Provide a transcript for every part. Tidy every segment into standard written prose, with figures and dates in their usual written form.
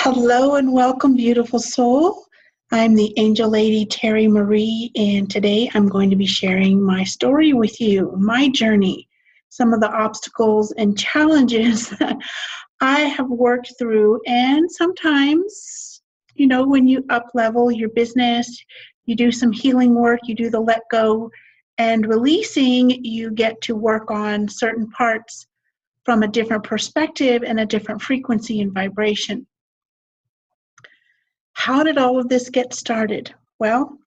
Hello and welcome, beautiful soul. I'm the angel lady Terrie Marie, and today I'm going to be sharing my story with you, my journey, some of the obstacles and challenges that I have worked through. And sometimes, when you up level your business, you do some healing work, you do the let go and releasing, you get to work on certain parts from a different perspective and a different frequency and vibration. How did all of this get started? Well,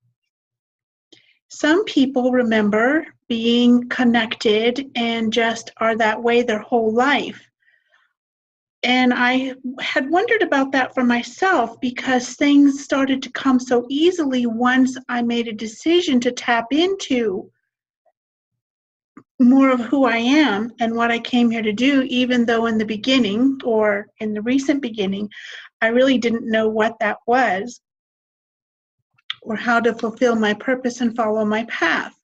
some people remember being connected and just are that way their whole life. And I had wondered about that for myself because things started to come so easily once I made a decision to tap into more of who I am and what I came here to do, even though in the beginning or in the recent beginning, I really didn't know what that was, or how to fulfill my purpose and follow my path.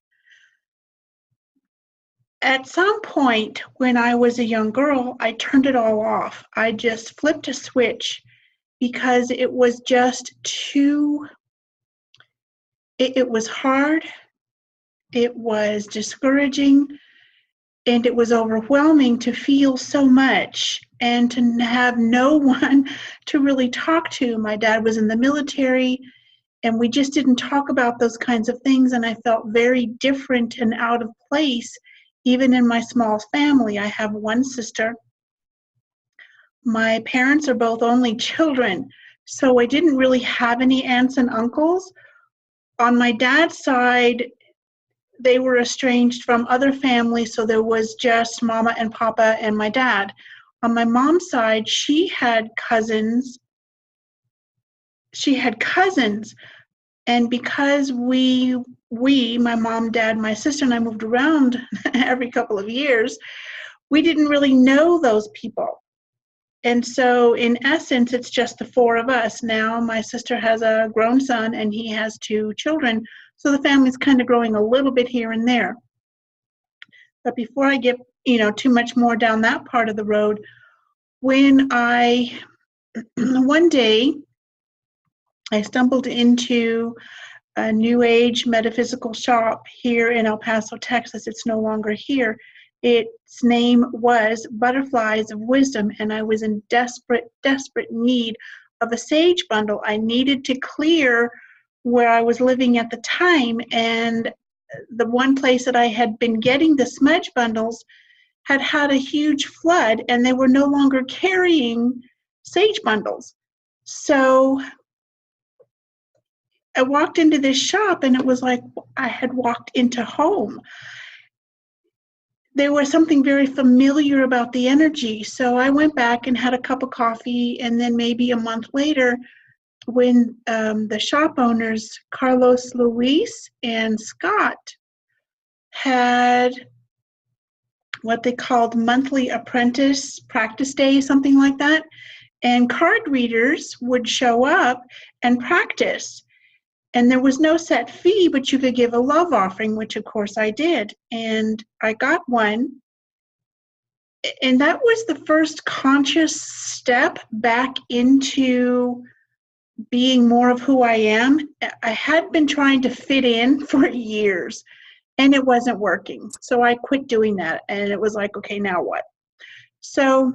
At some point when I was a young girl, I turned it all off. I just flipped a switch because it was just it was hard, it was discouraging, and it was overwhelming to feel so much and to have no one to really talk to. My dad was in the military, and we just didn't talk about those kinds of things, and I felt very different and out of place, even in my small family. I have one sister. My parents are both only children, so I didn't really have any aunts and uncles. On my dad's side, they were estranged from other families, so there was just mama and papa and my dad. On my mom's side, she had cousins. And because my mom, dad, my sister, and I moved around every couple of years, we didn't really know those people. And so in essence, it's just the four of us. Now my sister has a grown son and he has two children. So the family's kind of growing a little bit here and there. But before I get, too much more down that part of the road, when one day I stumbled into a new age metaphysical shop here in El Paso, Texas. It's no longer here. Its name was Butterflies of Wisdom, and I was in desperate need of a sage bundle. I needed to clear where I was living at the time, and the one place that I had been getting the smudge bundles had had a huge flood, and they were no longer carrying sage bundles. So I walked into this shop and it was like I had walked into home. There was something very familiar about the energy. So I went back and had a cup of coffee, and then maybe a month later, when the shop owners, Carlos, Luis, and Scott, had what they called monthly apprentice practice days, something like that, and card readers would show up and practice. And there was no set fee, but you could give a love offering, which of course I did. And I got one. And that was the first conscious step back into being more of who I am. I had been trying to fit in for years, and it wasn't working. So I quit doing that. And it was like, okay, now what? So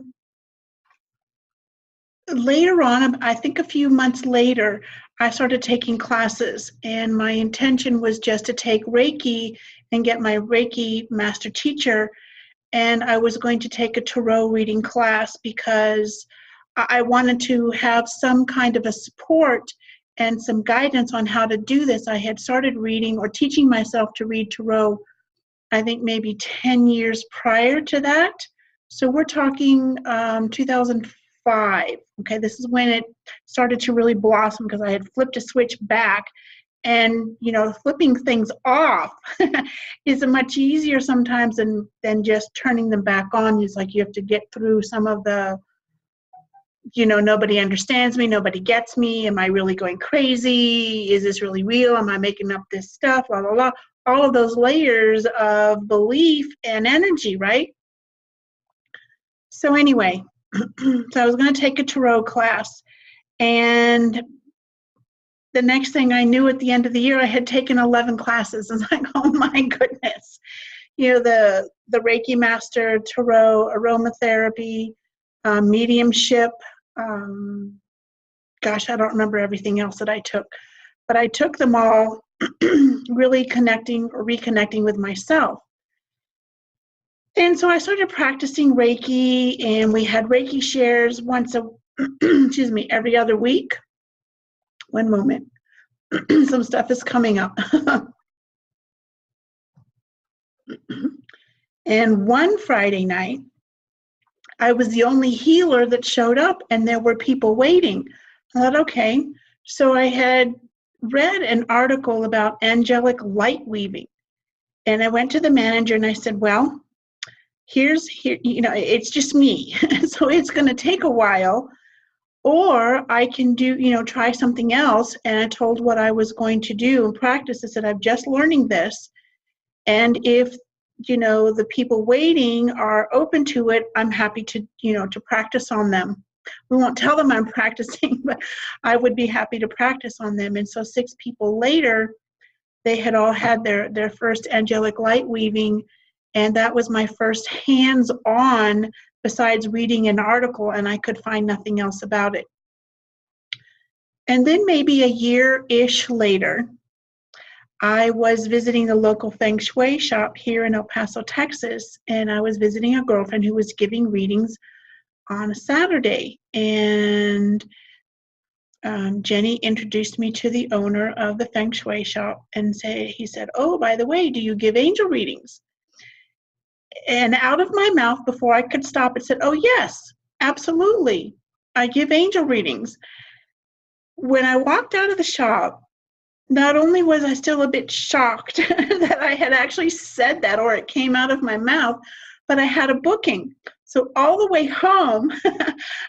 later on, I think a few months later, I started taking classes, and my intention was just to take Reiki and get my Reiki master teacher, and I was going to take a tarot reading class because I wanted to have some kind of a support and some guidance on how to do this. I had started reading or teaching myself to read tarot, I think maybe 10 years prior to that. So we're talking 2005. Okay, this is when it started to really blossom because I had flipped a switch back, and flipping things off is much easier sometimes than just turning them back on. It's like you have to get through some of the, nobody understands me, nobody gets me, am I really going crazy, is this really real, am I making up this stuff, blah blah blah, all of those layers of belief and energy, right? So anyway, so I was going to take a tarot class, And the next thing I knew, at the end of the year, I had taken 11 classes. And like, oh my goodness. The Reiki Master, Tarot, aromatherapy, mediumship. Gosh, I don't remember everything else that I took. But I took them all really reconnecting with myself. And so I started practicing Reiki, and we had Reiki shares every other week. One moment. Some stuff is coming up. And one Friday night, I was the only healer that showed up, and there were people waiting. I thought, okay. So I had read an article about angelic light weaving. And I went to the manager and I said, well, it's just me. So it's going to take a while, or I can try something else. And I told what I was going to do and practice. I said, I'm just learning this. And if, the people waiting are open to it, I'm happy to practice on them. We won't tell them I'm practicing, but I would be happy to practice on them. And so 6 people later, they had all had their first angelic light weaving. And that was my first hands-on, besides reading an article, and I could find nothing else about it. And then maybe a year-ish later, I was visiting the local Feng Shui shop here in El Paso, Texas, and I was visiting a girlfriend who was giving readings on a Saturday. And Jenny introduced me to the owner of the Feng Shui shop, and he said, oh, by the way, do you give angel readings? And out of my mouth, before I could stop, it said, oh, yes, absolutely. I give angel readings. When I walked out of the shop, not only was I still a bit shocked that I had actually said that, or it came out of my mouth, but I had a booking. So all the way home,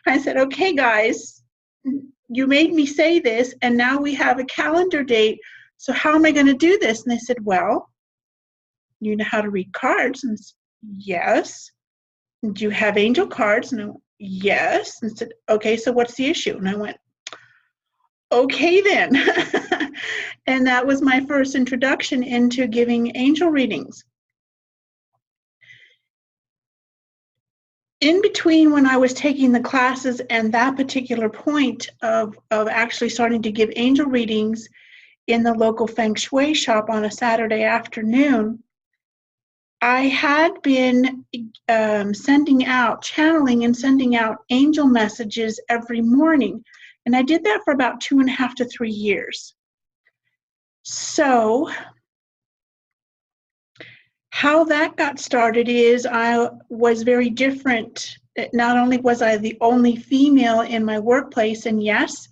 I said, okay, guys, you made me say this, and now we have a calendar date. So how am I going to do this? And they said, well, you know how to read cards? And I said, yes. Do you have angel cards? And I went, yes. And I said, okay, so what's the issue? And I went, okay then. And that was my first introduction into giving angel readings. In between when I was taking the classes and that particular point of actually starting to give angel readings in the local Feng Shui shop on a Saturday afternoon, I had been channeling and sending out angel messages every morning. And I did that for about 2.5 to 3 years. So how that got started is I was very different. Not only was I the only female in my workplace, and yes,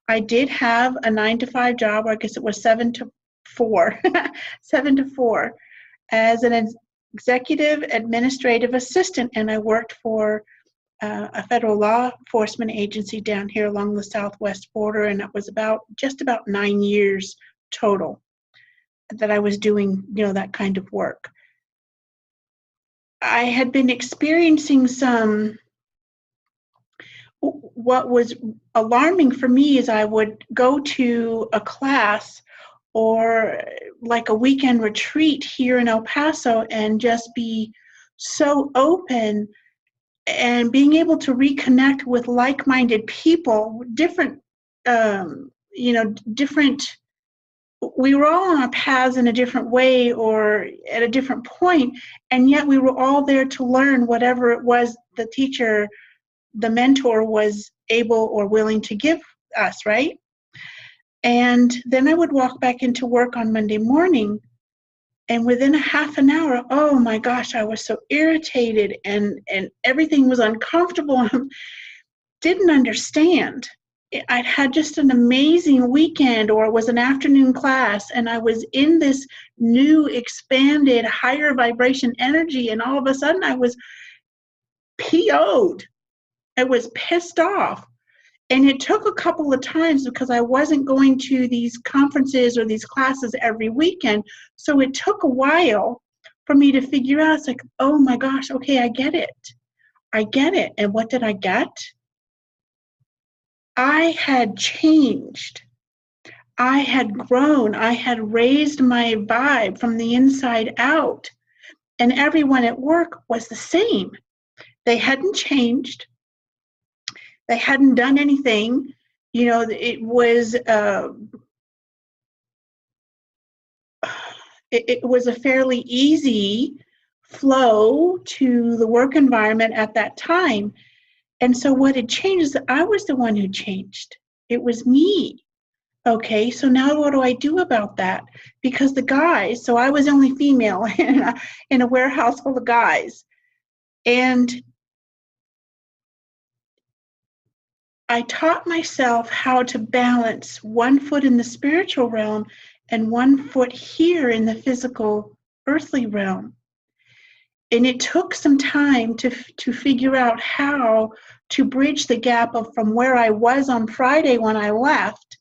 I did have a 9-to-5 job, or I guess it was 7 to 4, 7 to 4, as an executive administrative assistant, and I worked for a federal law enforcement agency down here along the southwest border, and it was just about 9 years total that I was doing, that kind of work. I had been experiencing what was alarming for me is I would go to a class or like a weekend retreat here in El Paso and just be so open and being able to reconnect with like-minded people, different, we were all on our paths in a different way or at a different point, and yet we were all there to learn whatever it was the teacher, the mentor was able or willing to give us, right? And then I would walk back into work on Monday morning, and within a half an hour, oh my gosh, I was so irritated and everything was uncomfortable and didn't understand. I'd had just an amazing weekend, or it was an afternoon class, and I was in this new, expanded, higher vibration energy, and all of a sudden I was PO'd. I was pissed off. And it took a couple of times because I wasn't going to these conferences or these classes every weekend. So it took a while for me to figure out, it's like, oh my gosh, okay, I get it. I get it. And what did I get? I had changed. I had grown. I had raised my vibe from the inside out. And everyone at work was the same. They hadn't changed. They hadn't done anything. You know, it was a fairly easy flow to the work environment at that time. And so what had changed is that I was the one who changed. It was me. Okay, so now what do I do about that? Because the guys, so I was only female in a warehouse full of guys. And I taught myself how to balance one foot in the spiritual realm and one foot here in the physical, earthly realm. And it took some time to figure out how to bridge the gap of from where I was on Friday when I left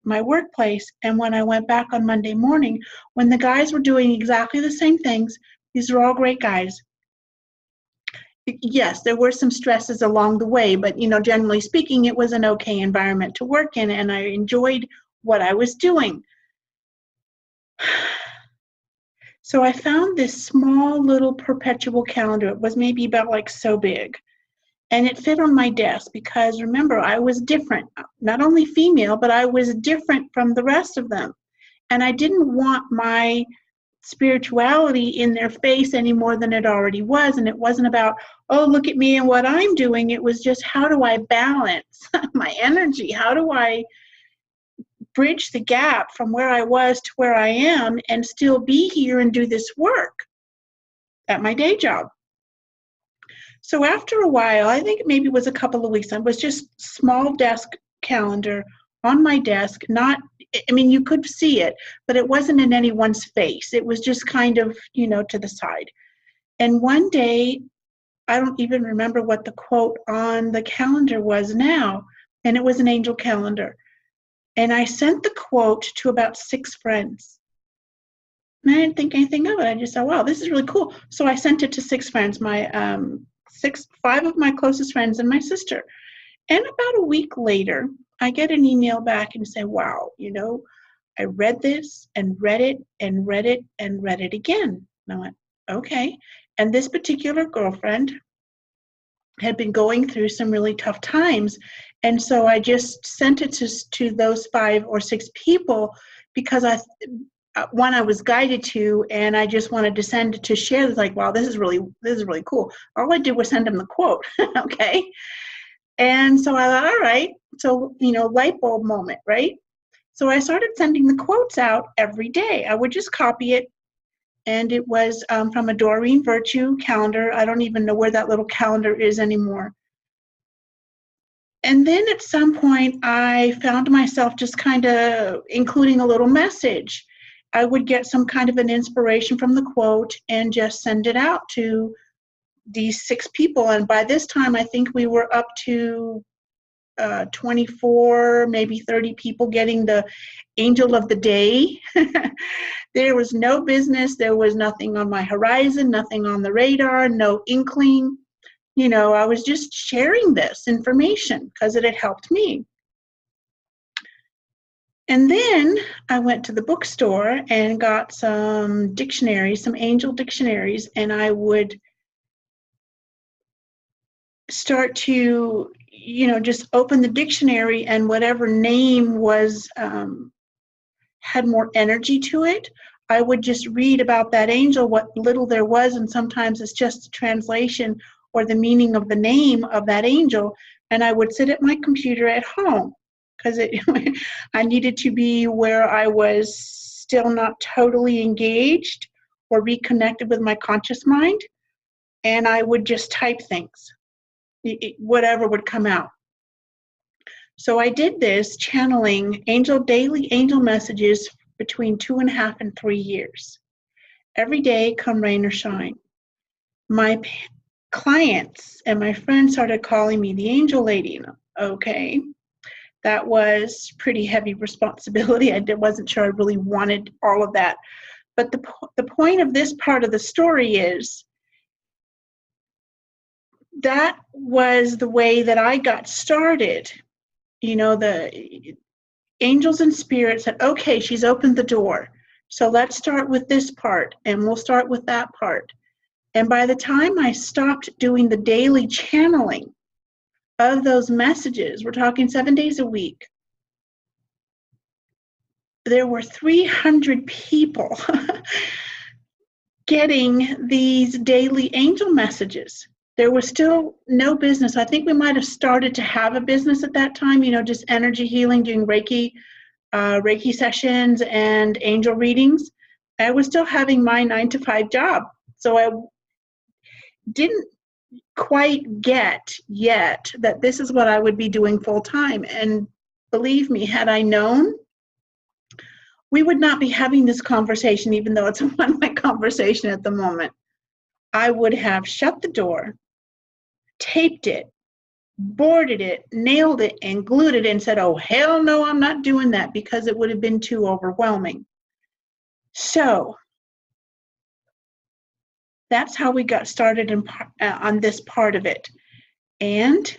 my workplace and when I went back on Monday morning, when the guys were doing exactly the same things. These are all great guys. Yes, there were some stresses along the way, but generally speaking, it was an okay environment to work in, and I enjoyed what I was doing. So I found this small little perpetual calendar. It was maybe about like so big. And it fit on my desk because remember, I was different, not only female, but I was different from the rest of them. And I didn't want my spirituality in their face any more than it already was. And it wasn't about, oh, look at me and what I'm doing. It was just, how do I balance my energy? How do I bridge the gap from where I was to where I am and still be here and do this work at my day job? So after a while, I think maybe it was a couple of weeks, it was just small desk calendar on my desk, not, I mean, you could see it, but it wasn't in anyone's face. It was just kind of, to the side. And one day, I don't even remember what the quote on the calendar was now, and it was an angel calendar. And I sent the quote to about 6 friends. And I didn't think anything of it. I just thought, wow, this is really cool. So I sent it to 6 friends, my 5 of my closest friends and my sister. And about a week later, I get an email back and say, wow, I read this and read it and read it and read it again. And I went, okay. And this particular girlfriend had been going through some really tough times. And so I just sent it to those 5 or 6 people because I was guided to, and I just wanted to send it to share. It's like, wow, this is really cool. All I did was send them the quote. Okay. And so I thought, all right, so, light bulb moment, right? So I started sending the quotes out every day. I would just copy it. And it was from a Doreen Virtue calendar. I don't even know where that little calendar is anymore. And then at some point, I found myself just kind of including a little message. I would get some kind of an inspiration from the quote and just send it out to these 6 people. And by this time, I think we were up to 24, maybe 30 people getting the angel of the day. There was no business. There was nothing on my horizon, nothing on the radar, no inkling. I was just sharing this information because it had helped me. And then I went to the bookstore and got some dictionaries, some angel dictionaries, and I would start to, just open the dictionary, and whatever name was had more energy to it, I would just read about that angel, what little there was, and sometimes it's just a translation or the meaning of the name of that angel. And I would sit at my computer at home because I needed to be where I was still not totally engaged or reconnected with my conscious mind. And I would just type things, whatever would come out. So I did this channeling daily angel messages between 2.5 and 3 years. Every day, come rain or shine. My clients and my friends started calling me the angel lady. Okay, that was pretty heavy responsibility. I wasn't sure I really wanted all of that. But the point of this part of the story is that was the way that I got started the angels and spirits said, okay, she's opened the door. So let's start with this part, and we'll start with that part. And by the time I stopped doing the daily channeling of those messages, we're talking 7 days a week, there were 300 people getting these daily angel messages. There was still no business. I think we might have started to have a business at that time, just energy healing, doing Reiki sessions and angel readings. I was still having my 9-to-5 job. So I didn't quite get yet that this is what I would be doing full time. And believe me, had I known, we would not be having this conversation, even though it's a one-way conversation at the moment. I would have shut the door, taped it, boarded it, nailed it, and glued it, and said, oh, hell no, I'm not doing that, because it would have been too overwhelming. So that's how we got started on this part of it. And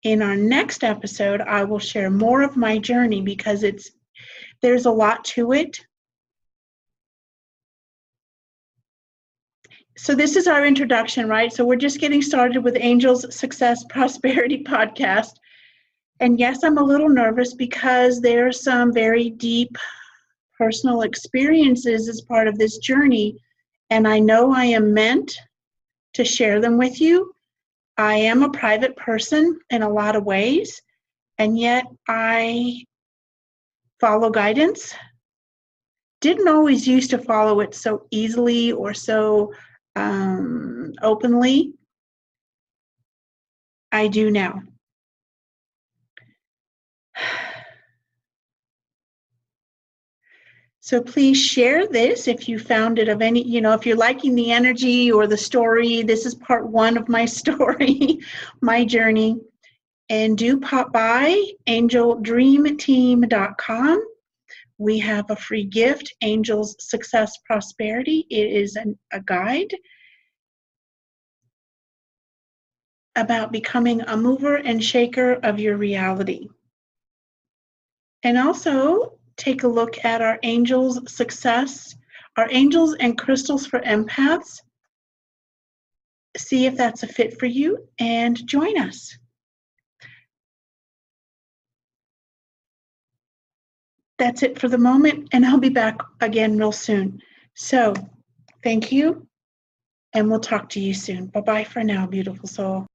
in our next episode, I will share more of my journey, because there's a lot to it. So this is our introduction, right? So we're just getting started with Angels Success Prosperity Podcast. And yes, I'm a little nervous because there are some very deep personal experiences as part of this journey. And I know I am meant to share them with you. I am a private person in a lot of ways, and yet I follow guidance. Didn't always used to follow it so easily or so openly. I do now. So please share this if you found it of any, if you're liking the energy or the story. This is part 1 of my story, my journey. And do pop by angeldreamteam.com. We have a free gift, Angels Success Prosperity. It is a guide about becoming a mover and shaker of your reality. And also take a look at our Angels Success, our Angels and Crystals for Empaths. See if that's a fit for you and join us. That's it for the moment, and I'll be back again real soon. So thank you, and we'll talk to you soon. Bye-bye for now, beautiful soul.